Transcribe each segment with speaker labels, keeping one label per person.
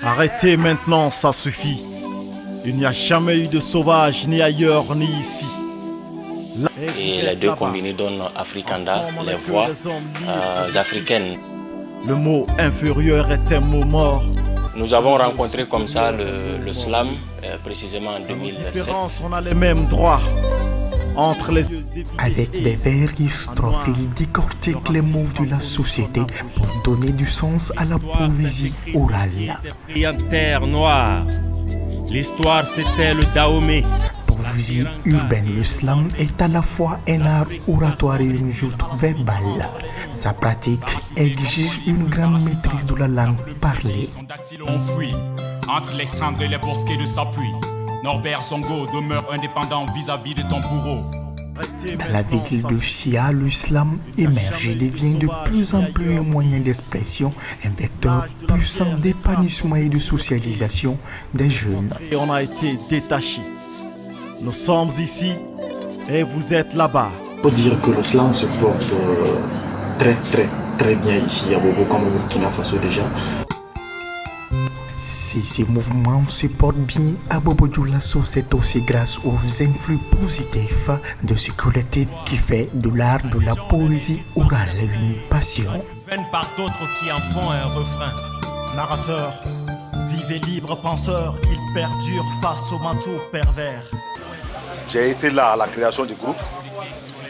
Speaker 1: Arrêtez maintenant, ça suffit. Il n'y a jamais eu de sauvage, ni ailleurs, ni ici.
Speaker 2: Et les deux combinés donnent Afrikanda, les voix africaines.
Speaker 1: Le mot inférieur est un mot mort.
Speaker 2: Nous avons rencontré comme ça le slam, précisément en 2007.
Speaker 1: On a les mêmes droits. Entre les yeux
Speaker 3: avec des vers strophes, il décortique les mots de la société pour donner du sens à la poésie orale.
Speaker 4: Et en terre noire, l'histoire c'était le Dahomey.
Speaker 3: Poésie urbaine, le slam est à la fois un art oratoire et une joute verbale. Sa pratique exige une grande maîtrise de la langue parlée.
Speaker 5: Son dactylo enfoui entre les cendres et les bosquets de sa pluie. Norbert Zongo demeure indépendant vis-à-vis de ton bourreau.
Speaker 3: Dans la ville de Sia, le slam émerge et devient de plus en plus un moyen d'expression, un vecteur puissant d'épanouissement et de socialisation des jeunes.
Speaker 1: et on a été détachés. Nous sommes ici et vous êtes là-bas.
Speaker 6: Il faut dire que le slam se porte très bien ici à Bobo comme au Burkina Faso déjà.
Speaker 3: Si ces mouvements se portent bien à Bobo Dioulasso, c'est aussi grâce aux influx positifs de ce collectif qui fait de l'art de la poésie orale une passion.
Speaker 5: Vaine par d'autres qui en font un refrain.
Speaker 7: Narrateur, vivez libre penseur, il perdure face au manteau pervers.
Speaker 8: J'ai été là à la création du groupe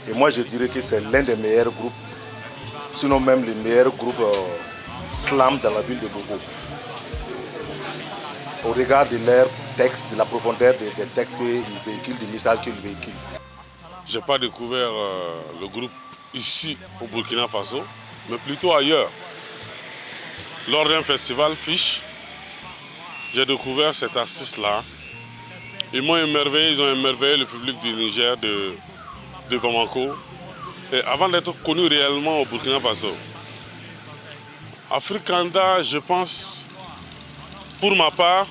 Speaker 8: et moi je dirais que c'est l'un des meilleurs groupes, sinon même le meilleur groupe slam dans la ville de Bobo. Au regard de leurs textes, de la profondeur des textes qu'ils véhiculent, des messages qu'ils véhiculent.
Speaker 9: Je n'ai pas découvert le groupe ici au Burkina Faso, mais plutôt ailleurs. Lors d'un festival Fiche, j'ai découvert cet artiste-là. Ils m'ont émerveillé, ils ont émerveillé le public du Niger, de Bamako. Et avant d'être connus réellement au Burkina Faso. Afrikanda, je pense, pour ma part,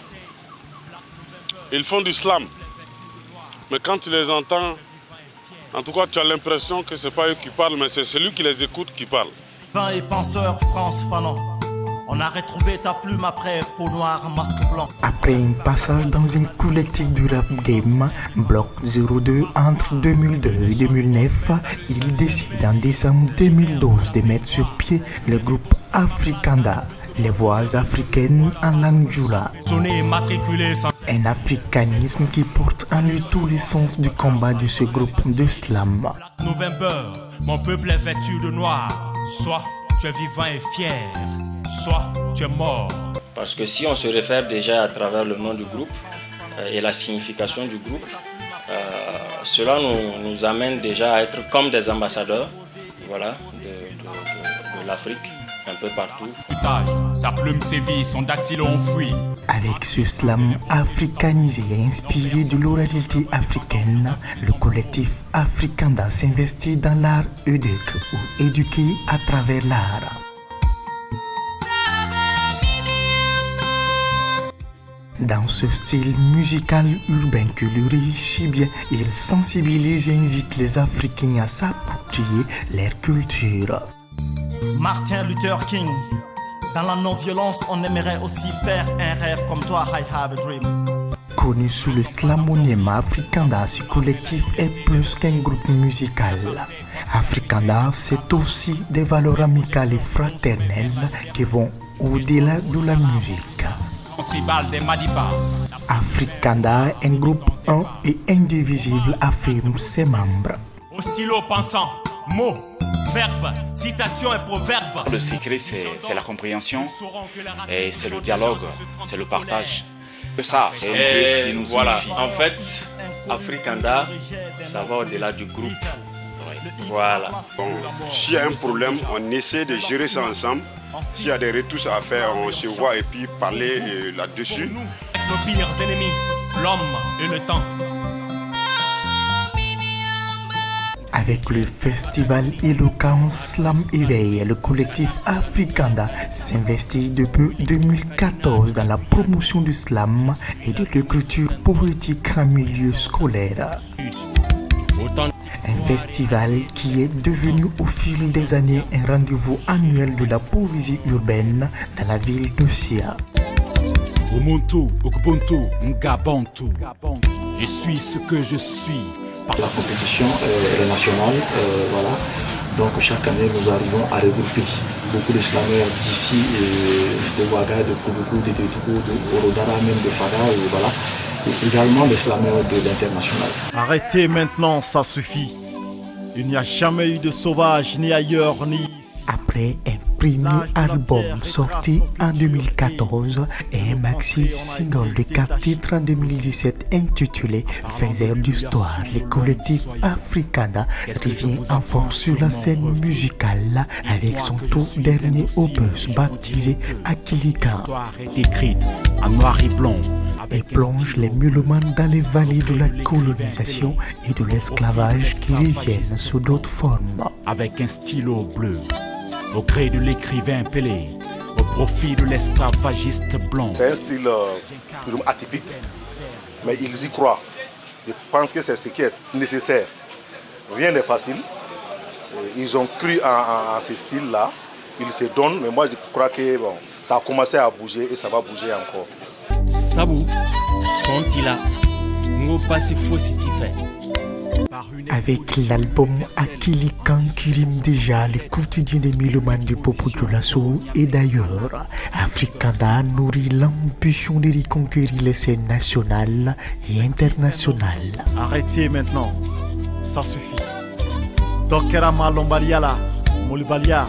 Speaker 9: ils font du slam. Mais quand tu les entends, en tout cas, tu as l'impression que ce n'est pas eux qui parlent, mais c'est celui qui les écoute qui parle.
Speaker 7: Vin et penseur, France Fanon. On a retrouvé ta plume après peau noire, masque blanc.
Speaker 3: Après un passage dans un collectif du rap game, Bloc 02 entre 2002 et 2009, il décide en décembre 2012 de mettre sur pied le groupe Afrikanda, les voix africaines en langue djoula.
Speaker 5: Sonné, matriculé sans...
Speaker 3: Un africanisme qui porte en lui tous les sens du combat de ce groupe de slam.
Speaker 5: November, mon peuple est vêtu de noir. Soit tu es vivant et fier, soit tu es mort.
Speaker 2: Parce que si on se réfère déjà à travers le nom du groupe et la signification du groupe, cela nous amène déjà à être comme des ambassadeurs, voilà, de l'Afrique, un peu partout.
Speaker 5: Sa plume sévit, son dactylo enfoui.
Speaker 3: Avec ce slam africanisé et inspiré de l'oralité africaine, le collectif Afrikanda s'investit dans l'art éduque ou éduquer à travers l'art. Dans ce style musical urbain que lui réussit bien, il sensibilise et invite les Africains à s'approprier leur culture.
Speaker 7: Martin Luther King. Dans la non-violence, on aimerait aussi faire un rêve comme toi, I have a dream.
Speaker 3: Connu sous le slamonyme Afrikanda, ce collectif est plus qu'un groupe musical. Afrikanda, c'est aussi des valeurs amicales et fraternelles qui vont au-delà de la musique.
Speaker 5: Tribal des Madiba.
Speaker 3: Afrikanda, un groupe un et indivisible, affirme ses membres.
Speaker 5: Au stylo pensant, mots, verbes, citations et proverbes.
Speaker 10: Le secret, c'est la compréhension et c'est le dialogue, c'est le partage. Ça, c'est un peu ce qui nous
Speaker 2: voilà.
Speaker 10: unifie.
Speaker 2: En fait, Afrikanda, ça va au-delà du groupe. Voilà.
Speaker 9: Bon, s'il y a un problème, on essaie de gérer ça ensemble. S'il y a des retouches à faire, on se voit et puis parler là-dessus.
Speaker 5: Nos pires ennemis, l'homme et le temps.
Speaker 3: Avec le festival Eloquence Slam Éveil, le collectif Afrikanda s'investit depuis 2014 dans la promotion du slam et de l'écriture poétique en milieu scolaire. Un festival qui est devenu au fil des années un rendez-vous annuel de la poésie urbaine dans la ville de Sia.
Speaker 5: Ubuntu, Ubuntu, Ngabontu. Je suis ce que je suis.
Speaker 6: La compétition est nationale, voilà. Donc chaque année, nous arrivons à regrouper beaucoup de slameurs d'ici, de Ouaga, de Koubougou, de Togo, de Orodara, même de Fada, voilà. Et également des slameurs de l'international.
Speaker 1: Arrêtez maintenant, ça suffit. Il n'y a jamais eu de sauvage ni ailleurs ni ici.
Speaker 3: Après un premier album sorti en 2014 et un maxi single de 4 titres en 2017 intitulé Faiseur d'histoire, le collectif Africana revient en force sur la scène musicale avec son tout dernier opus baptisé Akilikan.
Speaker 5: L'histoire est écrite en noir et blanc.
Speaker 3: Et plonge les musulmans dans les vallées de la colonisation et de l'esclavage qui reviennent sous d'autres formes.
Speaker 5: Avec un stylo bleu, au gré de l'écrivain Pelé, au profit de l'esclavagiste blanc.
Speaker 8: C'est un style atypique, mais ils y croient. Je pense que c'est ce qui est nécessaire. Rien n'est facile. Ils ont cru en ce style-là. Ils se donnent, mais moi je crois que bon, ça a commencé à bouger et ça va bouger encore.
Speaker 4: Sabu, sont-ils Ngopasi Fositife.
Speaker 3: Avec l'album Akilikan qui rime déjà le quotidien des mélomanes du Popotulasso et d'ailleurs, Africana nourrit l'ambition de reconquérir les scènes nationales et internationales.
Speaker 1: Arrêtez maintenant, ça suffit. Dokerama Lombaliala, Molibalia,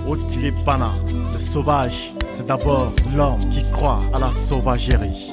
Speaker 1: Otilipana, le sauvage, c'est d'abord l'homme qui croit à la sauvagerie.